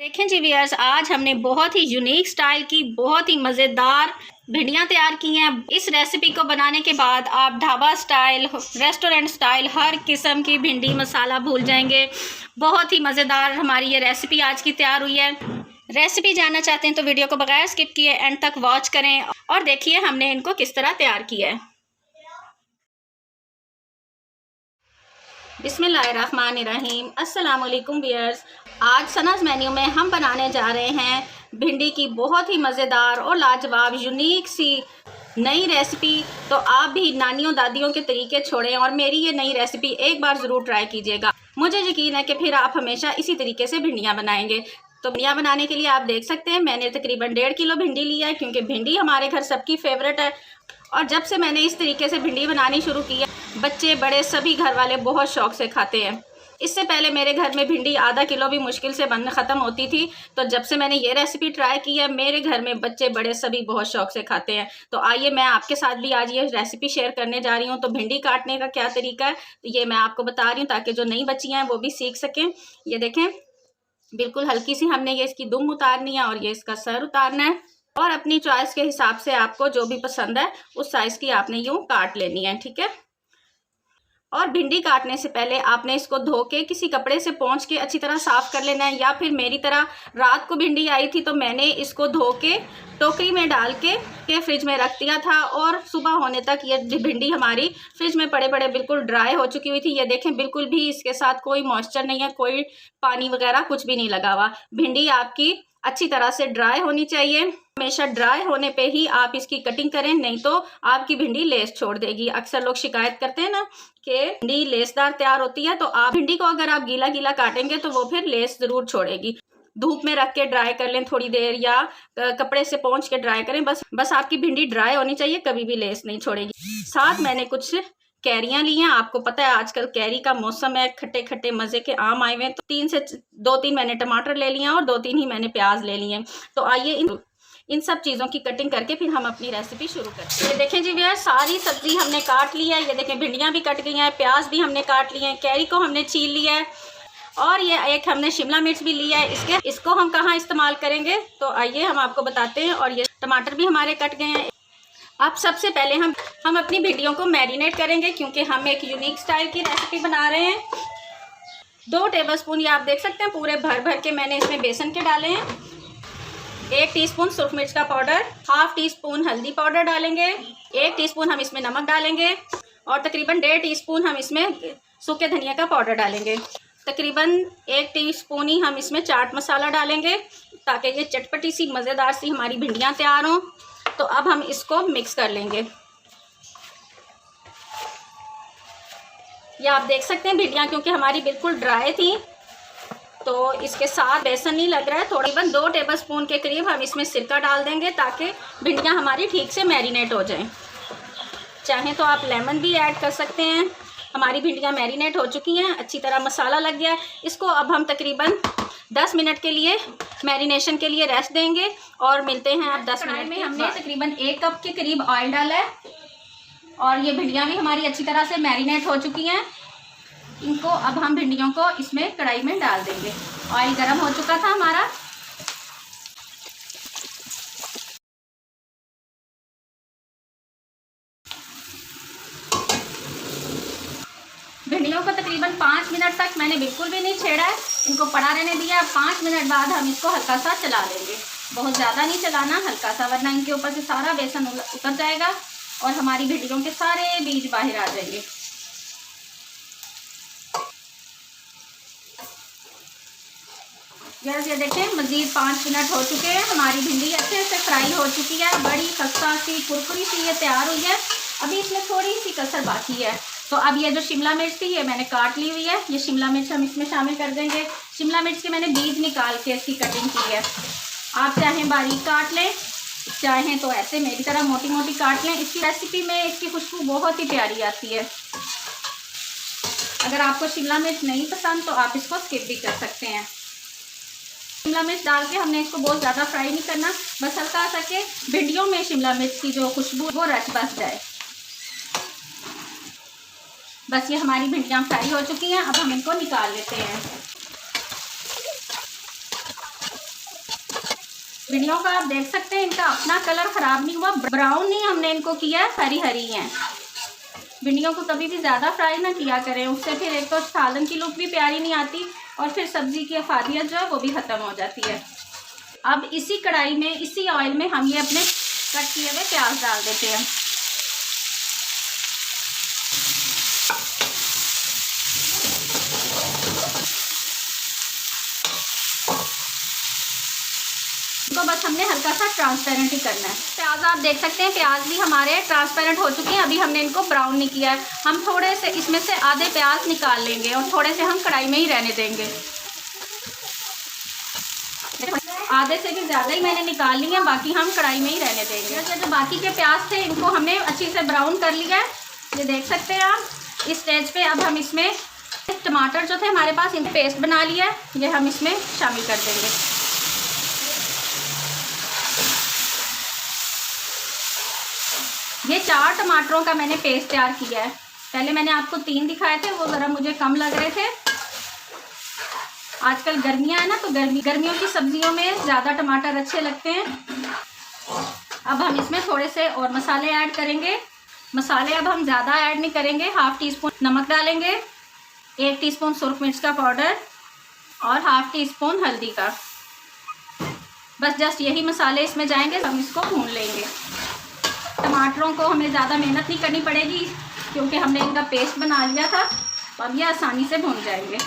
देखें जी व्यूअर्स, आज हमने बहुत ही यूनिक स्टाइल की बहुत ही मज़ेदार भिंडियाँ तैयार की हैं। इस रेसिपी को बनाने के बाद आप ढाबा स्टाइल, रेस्टोरेंट स्टाइल हर किस्म की भिंडी मसाला भूल जाएंगे। बहुत ही मज़ेदार हमारी ये रेसिपी आज की तैयार हुई है। रेसिपी जानना चाहते हैं तो वीडियो को बगैर स्किप किए एंड तक वॉच करें और देखिए हमने इनको किस तरह तैयार किया है। बिस्मिल्लाहिर्रहमानिर्रहीम। अस्सलाम वालेकुम व्यूअर्स, आज सनाज़ मेन्यू में हम बनाने जा रहे हैं भिंडी की बहुत ही मज़ेदार और लाजवाब यूनिक सी नई रेसिपी। तो आप भी नानियों दादियों के तरीके छोड़ें और मेरी ये नई रेसिपी एक बार ज़रूर ट्राई कीजिएगा। मुझे यकीन है कि फिर आप हमेशा इसी तरीके से भिंडियाँ बनाएंगे। तो भिंडियाँ बनाने के लिए आप देख सकते हैं मैंने तकरीबन 1.5 किलो भिंडी लिया है, क्योंकि भिंडी हमारे घर सबकी फेवरेट है। और जब से मैंने इस तरीके से भिंडी बनानी शुरू की है, बच्चे बड़े सभी घर वाले बहुत शौक से खाते हैं। इससे पहले मेरे घर में भिंडी आधा किलो भी मुश्किल से बन ख़त्म होती थी। तो जब से मैंने ये रेसिपी ट्राई की है, मेरे घर में बच्चे बड़े सभी बहुत शौक से खाते हैं। तो आइए मैं आपके साथ भी आज ये रेसिपी शेयर करने जा रही हूँ। तो भिंडी काटने का क्या तरीका है तो ये मैं आपको बता रही हूँ, ताकि जो नई बच्चियाँ हैं वो भी सीख सकें। ये देखें, बिल्कुल हल्की सी हमने ये इसकी दुम उतारनी है और ये इसका सर उतारना है। और अपनी चॉइस के हिसाब से आपको जो भी पसंद है उस साइज़ की आपने यूँ काट लेनी है, ठीक है। और भिंडी काटने से पहले आपने इसको धो के किसी कपड़े से पोंछ के अच्छी तरह साफ़ कर लेना है। या फिर मेरी तरह रात को भिंडी आई थी तो मैंने इसको धो के टोकरी में डाल के फ्रिज में रख दिया था, और सुबह होने तक ये भिंडी हमारी फ्रिज में पड़े पड़े बिल्कुल ड्राई हो चुकी हुई थी। ये देखें, बिल्कुल भी इसके साथ कोई मॉइस्चर नहीं है, कोई पानी वगैरह कुछ भी नहीं लगा हुआ। भिंडी आपकी अच्छी तरह से ड्राई होनी चाहिए। हमेशा ड्राई होने पे ही आप इसकी कटिंग करें, नहीं तो आपकी भिंडी लेस छोड़ देगी। अक्सर लोग शिकायत करते हैं ना कि भिंडी लेसदार तैयार होती है, तो आप भिंडी को अगर आप गीला गीला काटेंगे तो वो फिर लेस ज़रूर छोड़ेगी। धूप में रख के ड्राई कर लें थोड़ी देर, या कपड़े से पोंछ के ड्राई करें। बस आपकी भिंडी ड्राई होनी चाहिए, कभी भी लेस नहीं छोड़ेगी। साथ मैंने कुछ कैरियां ली हैं। आपको पता है आजकल कैरी का मौसम है, खट्टे खट्टे मज़े के आम आए हुए हैं। तो 2-3 मैंने टमाटर ले लिए हैं और 2-3 ही मैंने प्याज ले लिए हैं। तो आइए इन सब चीज़ों की कटिंग करके फिर हम अपनी रेसिपी शुरू करते हैं। ये देखें जी भैया, सारी सब्जी हमने काट ली है। ये देखें, भिंडियाँ भी कट गई हैं, प्याज भी हमने काट लिए हैं, कैरी को हमने छील लिया है, और ये एक हमने शिमला मिर्च भी लिया है। इसको हम कहाँ इस्तेमाल करेंगे तो आइए हम आपको बताते हैं। और ये टमाटर भी हमारे कट गए हैं। अब सबसे पहले हम अपनी भिंडियों को मैरिनेट करेंगे, क्योंकि हम एक यूनिक स्टाइल की रेसिपी बना रहे हैं। 2 टेबलस्पून ये आप देख सकते हैं पूरे भर भर के मैंने इसमें बेसन के डाले हैं। 1 टीस्पून सुरख मिर्च का पाउडर, ½ टीस्पून हल्दी पाउडर डालेंगे, 1 टीस्पून हम इसमें नमक डालेंगे, और तकरीबन 1.5 टीस्पून हम इसमें सूखे धनिया का पाउडर डालेंगे। तकरीबन 1 टीस्पून ही हम इसमें चाट मसाला डालेंगे, ताकि ये चटपटी सी मज़ेदार सी हमारी भिंडियाँ तैयार हों। तो अब हम इसको मिक्स कर लेंगे। ये आप देख सकते हैं भिंडियाँ क्योंकि हमारी बिल्कुल ड्राई थी, तो इसके साथ बेसन नहीं लग रहा है। तकरीबन 2 टेबलस्पून के करीब हम इसमें सिरका डाल देंगे, ताकि भिंडियाँ हमारी ठीक से मैरिनेट हो जाएं। चाहें तो आप लेमन भी ऐड कर सकते हैं। हमारी भिंडियाँ मैरिनेट हो चुकी हैं, अच्छी तरह मसाला लग गया है। इसको अब हम तकरीबन 10 मिनट के लिए मैरिनेशन के लिए रेस्ट देंगे, और मिलते हैं अब 10 मिनट में। हमने तकरीबन 1 कप के करीब ऑयल डाला है, और ये भिंडियाँ भी हमारी अच्छी तरह से मैरिनेट हो चुकी हैं। इनको अब हम भिंडियों को इसमें कढ़ाई में डाल देंगे। ऑयल गर्म हो चुका था हमारा। भिंडियों को तकरीबन 5 मिनट तक मैंने बिल्कुल भी नहीं छेड़ा है, इनको पड़ा रहने दिया। 5 मिनट बाद हम इसको हल्का सा चला देंगे। बहुत ज़्यादा नहीं चलाना, हल्का सा, वरना इनके ऊपर से सारा बेसन उतर जाएगा और हमारी भिंडियों के सारे बीज बाहर आ जाएंगे। ये देखें, मज़ीद 5 मिनट हो चुके हैं। हमारी भिंडी अच्छे से फ्राई हो चुकी है, बड़ी खस्ता सी कुरकुरी सी ये तैयार हुई है। अभी इसमें थोड़ी सी कसर बाकी है। तो अब ये जो शिमला मिर्च थी ये मैंने काट ली हुई है, ये शिमला मिर्च हम इसमें शामिल कर देंगे। शिमला मिर्च के मैंने बीज निकाल के इसकी कटिंग की है। आप चाहें बारीक काट लें, चाहें तो ऐसे मेरी तरह मोटी मोटी काट लें। इसकी रेसिपी में इसकी खुशबू बहुत ही प्यारी आती है। अगर आपको शिमला मिर्च नहीं पसंद तो आप इसको स्किप भी कर सकते हैं। शिमला मिर्च डाल के हमने इसको बहुत ज़्यादा फ्राई नहीं करना, बस हल्का सा के भिंडियों में शिमला मिर्च की जो खुशबू वो रच बस जाए। बस ये हमारी भिंडियाँ फ्राई हो चुकी हैं, अब हम इनको निकाल लेते हैं। भिंडियों का आप देख सकते हैं, इनका अपना कलर ख़राब नहीं हुआ, ब्राउन नहीं हमने इनको किया है, हरी हरी हैं। भिंडियों को कभी भी ज़्यादा फ्राई ना किया करें, उससे फिर एक तो सालन की लुक भी प्यारी नहीं आती और फिर सब्ज़ी की अफादियत जो है वो भी ख़त्म हो जाती है। अब इसी कढ़ाई में, इसी ऑयल में हम ये अपने कट किए हुए प्याज डाल देते हैं। तो बस हमने हल्का सा ट्रांसपेरेंट ही करना है। प्याज आप देख सकते हैं, प्याज भी हमारे ट्रांसपेरेंट हो चुके हैं। अभी हमने इनको ब्राउन नहीं किया है। हम थोड़े से इसमें से आधे प्याज निकाल लेंगे और थोड़े से हम कढ़ाई में ही रहने देंगे। आधे से भी ज़्यादा ही मैंने निकाल लिया, बाकी हम कढ़ाई में ही रहने देंगे। जैसे जो बाकी के प्याज थे इनको हमने अच्छी से ब्राउन कर लिया है, ये देख सकते हैं आप। इस स्टेज पे अब हम इसमें टमाटर जो थे हमारे पास, इन पेस्ट बना लिया है, ये हम इसमें शामिल कर देंगे। ये 4 टमाटरों का मैंने पेस्ट तैयार किया है। पहले मैंने आपको 3 दिखाए थे, वो ज़रा मुझे कम लग रहे थे। आजकल गर्मियाँ है ना, तो गर्मियों की सब्जियों में ज़्यादा टमाटर अच्छे लगते हैं। अब हम इसमें थोड़े से और मसाले ऐड करेंगे। मसाले अब हम ज़्यादा ऐड नहीं करेंगे। 1/2 टीस्पून नमक डालेंगे, 1 टीस्पून सुरख मिर्च का पाउडर और 1/2 टीस्पून हल्दी का। बस जस्ट यही मसाले इसमें जाएंगे, हम इसको भून लेंगे। टमाटरों को हमें ज़्यादा मेहनत नहीं करनी पड़ेगी क्योंकि हमने इनका पेस्ट बना लिया था, तो अब ये आसानी से भून जाएंगे।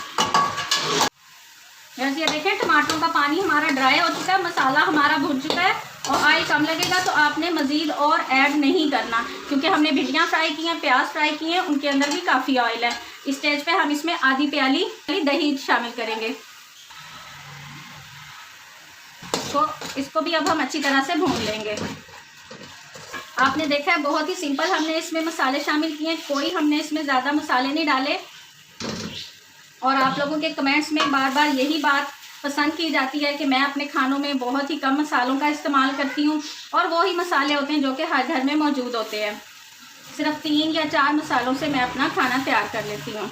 जैसे ये देखें, टमाटरों का पानी हमारा ड्राई हो चुका है, मसाला हमारा भून चुका है और ऑयल कम लगेगा तो आपने मज़ीद और ऐड नहीं करना क्योंकि हमने भिंडियाँ फ्राई की हैं, प्याज फ्राई किए हैं, उनके अंदर भी काफ़ी ऑयल है। इस स्टेज पे हम इसमें आधी प्याली दही शामिल करेंगे। तो इसको भी अब हम अच्छी तरह से भून लेंगे। आपने देखा है बहुत ही सिंपल हमने इसमें मसाले शामिल किए हैं, कोई हमने इसमें ज़्यादा मसाले नहीं डाले। और आप लोगों के कमेंट्स में बार बार यही बात पसंद की जाती है कि मैं अपने खानों में बहुत ही कम मसालों का इस्तेमाल करती हूँ और वो ही मसाले होते हैं जो कि हर घर में मौजूद होते हैं। सिर्फ 3 या 4 मसालों से मैं अपना खाना तैयार कर लेती हूँ।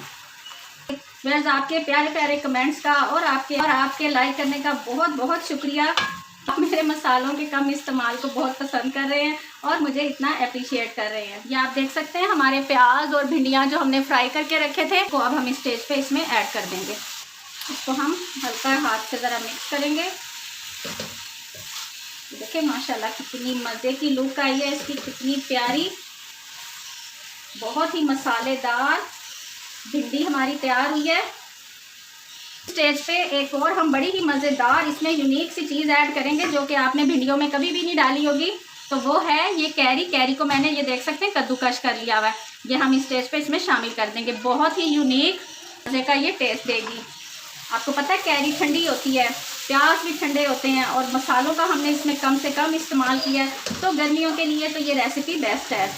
बस आपके प्यारे प्यारे कमेंट्स का और आपके लाइक करने का बहुत बहुत शुक्रिया। आप मेरे मसालों के कम इस्तेमाल को बहुत पसंद कर रहे हैं और मुझे इतना अप्रिशिएट कर रहे हैं। ये आप देख सकते हैं हमारे प्याज और भिंडियाँ जो हमने फ्राई करके रखे थे, तो अब हम इस स्टेज पे इसमें ऐड कर देंगे। इसको हम हल्का हाथ से ज़रा मिक्स करेंगे। देखिए माशाल्लाह कितनी मज़े की लुक आई है इसकी, कितनी प्यारी, बहुत ही मसालेदार भिंडी हमारी तैयार हुई है। स्टेज पे एक और हम बड़ी ही मज़ेदार इसमें यूनिक सी चीज़ ऐड करेंगे जो कि आपने भिंडियों में कभी भी नहीं डाली होगी, तो वो है ये कैरी को मैंने ये देख सकते हैं कद्दूकश कर लिया हुआ है, ये हम इस स्टेज पे इसमें शामिल कर देंगे। बहुत ही यूनिक मज़े का ये टेस्ट देगी। आपको पता है कैरी ठंडी होती है, प्याज भी ठंडे होते हैं और मसालों का हमने इसमें कम से कम इस्तेमाल किया है, तो गर्मियों के लिए तो ये रेसिपी बेस्ट है।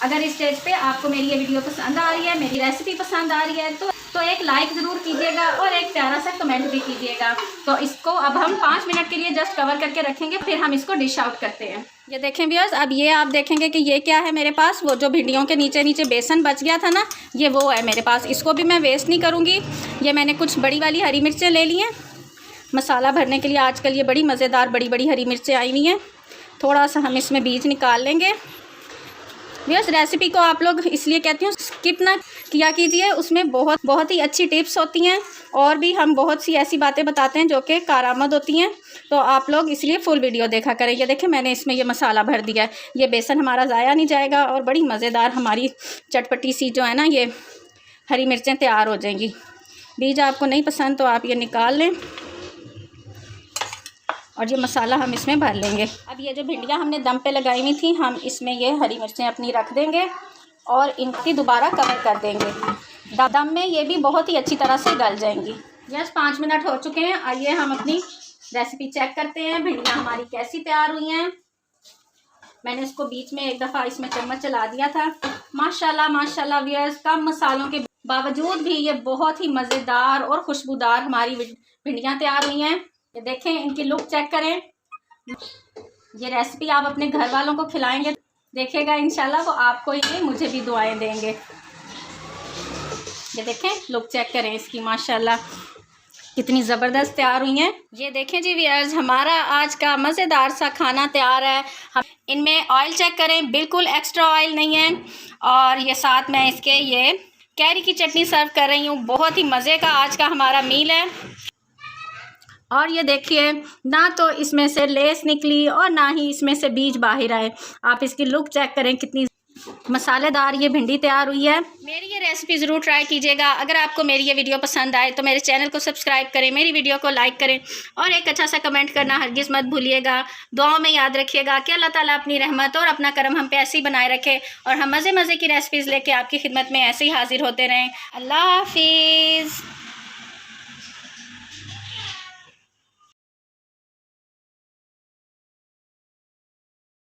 अगर इस स्टेज पे आपको मेरी ये वीडियो पसंद आ रही है, मेरी रेसिपी पसंद आ रही है, तो एक लाइक ज़रूर कीजिएगा और एक प्यारा सा कमेंट भी कीजिएगा। तो इसको अब हम 5 मिनट के लिए जस्ट कवर करके रखेंगे, फिर हम इसको डिश आउट करते हैं। ये देखें व्यूअर्स, अब ये आप देखेंगे कि ये क्या है मेरे पास, वो जो भिंडियों के नीचे नीचे बेसन बच गया था ना, ये वो है मेरे पास। इसको भी मैं वेस्ट नहीं करूँगी। ये मैंने कुछ बड़ी वाली हरी मिर्चें ले ली हैं मसाला भरने के लिए। आजकल ये बड़ी मज़ेदार बड़ी बड़ी हरी मिर्चें आई हुई हैं। थोड़ा सा हम इसमें बीज निकाल लेंगे। व्यूअर्स, रेसिपी को आप लोग इसलिए कहती हूँ स्किप ना किया कीजिए, उसमें बहुत ही अच्छी टिप्स होती हैं और भी हम बहुत सी ऐसी बातें बताते हैं जो कि कारआमद होती हैं, तो आप लोग इसलिए फुल वीडियो देखा करें। ये देखें मैंने इसमें ये मसाला भर दिया है, ये बेसन हमारा ज़ाया नहीं जाएगा और बड़ी मज़ेदार हमारी चटपटी सी जो है ना ये हरी मिर्चें तैयार हो जाएंगी। बीज आपको नहीं पसंद तो आप ये निकाल लें और ये मसाला हम इसमें भर लेंगे। अब ये जो भिंडियाँ हमने दम पे लगाई हुई थी, हम इसमें ये हरी मिर्चें अपनी रख देंगे और इनकी दोबारा कवर कर देंगे। दम में ये भी बहुत ही अच्छी तरह से गल जाएंगी। जस्ट 5 मिनट हो चुके हैं। आइए हम अपनी रेसिपी चेक करते हैं, भिंडियाँ हमारी कैसी तैयार हुई हैं। मैंने इसको बीच में एक दफ़ा इसमें चम्मच चला दिया था। माशाल्लाह माशाल्लाह व्यूअर्स, कम मसालों के बावजूद भी ये बहुत ही मज़ेदार और खुशबूदार हमारी भिंडियाँ तैयार हुई हैं। ये देखें, इनकी लुक चेक करें। ये रेसिपी आप अपने घर वालों को खिलाएंगे, देखिएगा इंशाल्लाह वो आपको ही मुझे भी दुआएं देंगे। ये देखें, लुक चेक करें इसकी, माशाल्लाह कितनी ज़बरदस्त तैयार हुई हैं। ये देखें जी व्यूअर्स, हमारा आज का मज़ेदार सा खाना तैयार है। हम इनमें ऑयल चेक करें, बिल्कुल एक्स्ट्रा ऑयल नहीं है। और ये साथ में इसके ये कैरी की चटनी सर्व कर रही हूँ। बहुत ही मज़े का आज का हमारा मील है। और ये देखिए, ना तो इसमें से लेस निकली और ना ही इसमें से बीज बाहर आए। आप इसकी लुक चेक करें, कितनी मसालेदार ये भिंडी तैयार हुई है। मेरी ये रेसिपी ज़रूर ट्राई कीजिएगा। अगर आपको मेरी ये वीडियो पसंद आए तो मेरे चैनल को सब्सक्राइब करें, मेरी वीडियो को लाइक करें और एक अच्छा सा कमेंट करना हरगिज़ मत भूलिएगा। दुआओं में याद रखिएगा कि अल्लाह ताला अपनी रहमत और अपना करम हम पे ऐसे ही बनाए रखे और हम मज़े मज़े की रेसिपीज़ लेके आपकी खिदमत में ऐसे ही हाजिर होते रहें। अल्लाह हाफिज़।